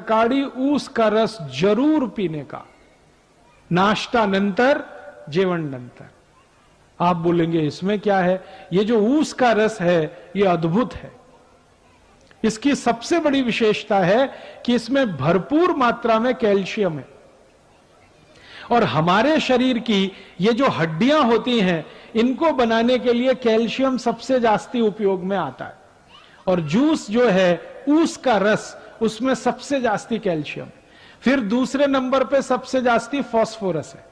सकाळी ऊस का रस जरूर पीने का, नाश्ता नंतर, जेवण नंतर। आप बोलेंगे इसमें क्या है? ये जो ऊस का रस है ये अद्भुत है। इसकी सबसे बड़ी विशेषता है कि इसमें भरपूर मात्रा में कैल्शियम है, और हमारे शरीर की ये जो हड्डियां होती हैं इनको बनाने के लिए कैल्शियम सबसे जास्ती उपयोग में आता है। और जूस जो है ऊस का रस, उसमें सबसे जास्ती कैल्शियम। फिर दूसरे नंबर पे सबसे जास्ती फास्फोरस है।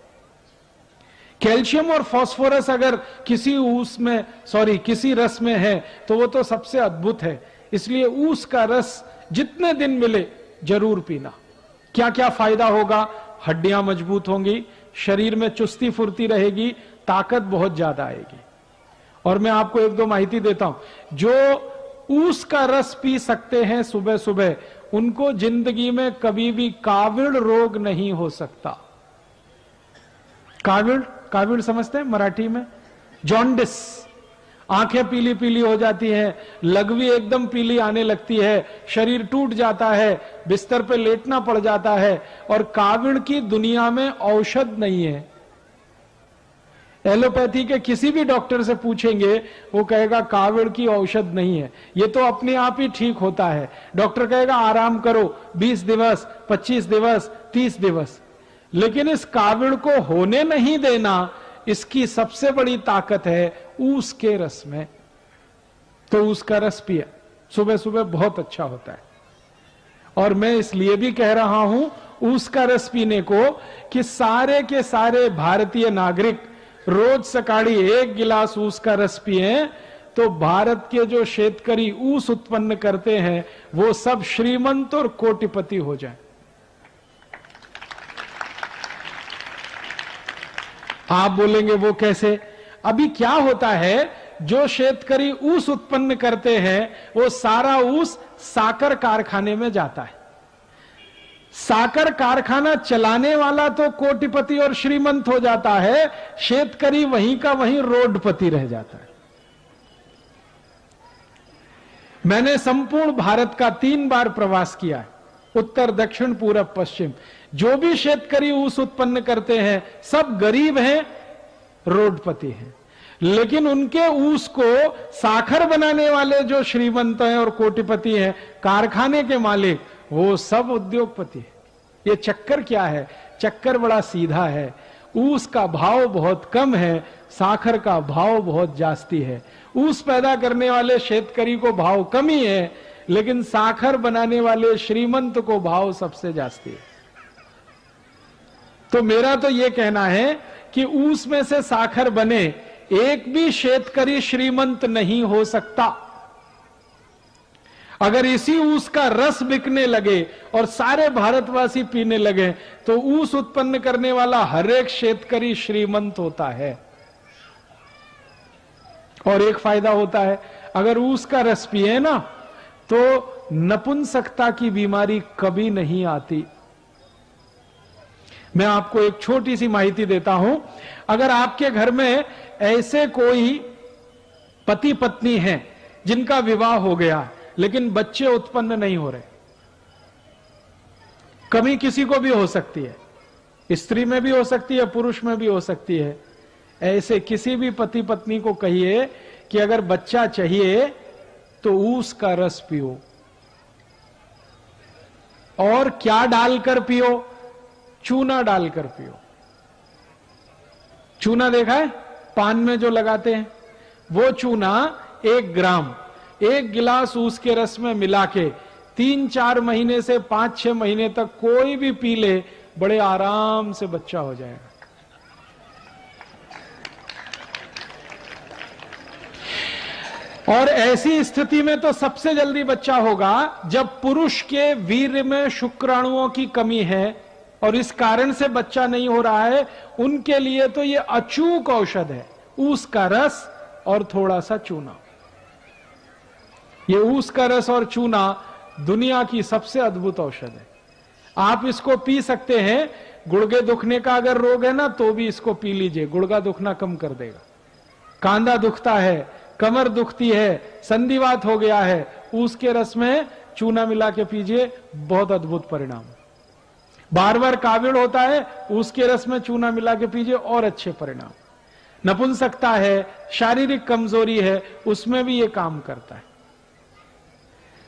कैल्शियम और फास्फोरस अगर किसी किसी रस में है तो वो तो सबसे अद्भुत है। इसलिए ऊस का रस जितने दिन मिले जरूर पीना। क्या क्या फायदा होगा? हड्डियां मजबूत होंगी, शरीर में चुस्ती फुर्ती रहेगी, ताकत बहुत ज्यादा आएगी। और मैं आपको एक दो माहिती देता हूं। जो ऊस का रस पी सकते हैं सुबह सुबह, उनको जिंदगी में कभी भी काविड़ रोग नहीं हो सकता। काविड़ समझते हैं मराठी में? जॉन्डिस, आंखें पीली पीली हो जाती हैं, लघवी एकदम पीली आने लगती है, शरीर टूट जाता है, बिस्तर पे लेटना पड़ जाता है। और काविड़ की दुनिया में औषध नहीं है। एलोपैथी के किसी भी डॉक्टर से पूछेंगे, वो कहेगा काविड़ की औषध नहीं है, ये तो अपने आप ही ठीक होता है। डॉक्टर कहेगा आराम करो 20 दिवस, 25 दिवस, 30 दिवस। लेकिन इस काविड़ को होने नहीं देना, इसकी सबसे बड़ी ताकत है ऊस के रस में। तो ऊस का रस पिया सुबह सुबह, बहुत अच्छा होता है। और मैं इसलिए भी कह रहा हूं ऊस का रस पीने को कि सारे के सारे भारतीय नागरिक रोज सकाळी 1 गिलास ऊस का रस पिए, तो भारत के जो शेतकरी ऊस उत्पन्न करते हैं वो सब श्रीमंत और कोटिपति हो जाएं। आप बोलेंगे वो कैसे? अभी क्या होता है, जो शेतकरी ऊस उत्पन्न करते हैं वो सारा ऊस साकर कारखाने में जाता है। साकर कारखाना चलाने वाला तो कोटिपति और श्रीमंत हो जाता है, शेतकरी वहीं का वहीं रोडपति रह जाता है। मैंने संपूर्ण भारत का 3 बार प्रवास किया है, उत्तर, दक्षिण, पूरब, पश्चिम। जो भी शेतकरी ऊस उत्पन्न करते हैं सब गरीब हैं, रोडपति हैं। लेकिन उनके ऊस को साखर बनाने वाले जो श्रीमंत हैं और कोटिपति हैं, कारखाने के मालिक, वो सब उद्योगपति है। ये चक्कर क्या है? चक्कर बड़ा सीधा है। ऊस का भाव बहुत कम है, साखर का भाव बहुत जास्ती है। ऊस पैदा करने वाले शेतकरी को भाव कम ही है, लेकिन साखर बनाने वाले श्रीमंत को भाव सबसे जास्ती है। तो मेरा तो यह कहना है कि ऊस में से साखर बने, एक भी शेतकरी श्रीमंत नहीं हो सकता। अगर इसी ऊस का रस बिकने लगे और सारे भारतवासी पीने लगे तो ऊस उत्पन्न करने वाला हर एक शेतकरी श्रीमंत होता है। और एक फायदा होता है, अगर ऊस का रस पिए ना तो नपुंसकता की बीमारी कभी नहीं आती। मैं आपको एक छोटी सी माहिती देता हूं। अगर आपके घर में ऐसे कोई पति पत्नी हैं जिनका विवाह हो गया लेकिन बच्चे उत्पन्न नहीं हो रहे, कमी किसी को भी हो सकती है, स्त्री में भी हो सकती है, पुरुष में भी हो सकती है। ऐसे किसी भी पति पत्नी को कहिए कि अगर बच्चा चाहिए तो ऊस का रस पियो। और क्या डालकर पियो? चूना डालकर पियो। चूना देखा है पान में जो लगाते हैं, वो चूना 1 ग्राम 1 गिलास ऊस के रस में मिला के 3-4 महीने से 5-6 महीने तक कोई भी पी ले, बड़े आराम से बच्चा हो जाएगा। और ऐसी स्थिति में तो सबसे जल्दी बच्चा होगा जब पुरुष के वीर्य में शुक्राणुओं की कमी है और इस कारण से बच्चा नहीं हो रहा है। उनके लिए तो ये अचूक औषध है, ऊस का रस और थोड़ा सा चूना। ये ऊस का रस और चूना दुनिया की सबसे अद्भुत औषध है। आप इसको पी सकते हैं। गुर्गे दुखने का अगर रोग है ना तो भी इसको पी लीजिए, गुर्गा दुखना कम कर देगा। कांधा दुखता है, कमर दुखती है, संधिवात हो गया है, ऊस के रस में चूना मिला के पीजिए, बहुत अद्भुत परिणाम। बार बार काविड़ होता है, उसके रस में चूना मिला के पीजिए, और अच्छे परिणाम। नपुंसकता है, शारीरिक कमजोरी है, उसमें भी ये काम करता है।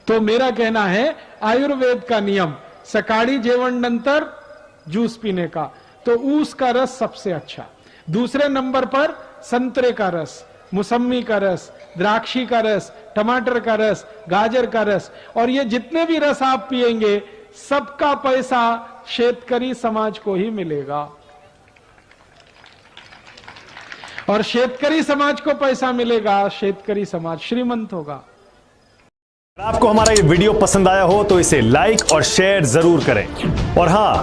तो मेरा कहना है आयुर्वेद का नियम, सकाळी जेवण नंतर जूस पीने का, तो ऊस का रस सबसे अच्छा। दूसरे नंबर पर संतरे का रस, मौसमी का रस, द्राक्षी का रस, टमाटर का रस, गाजर का रस, और ये जितने भी रस आप पिएंगे सबका पैसा शेतकरी समाज को ही मिलेगा। और शेतकरी समाज को पैसा मिलेगा, शेतकरी समाज श्रीमंत होगा। अगर आपको हमारा ये वीडियो पसंद आया हो तो इसे लाइक और शेयर जरूर करें, और हां,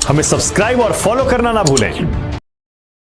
हमें सब्सक्राइब और फॉलो करना ना भूलें।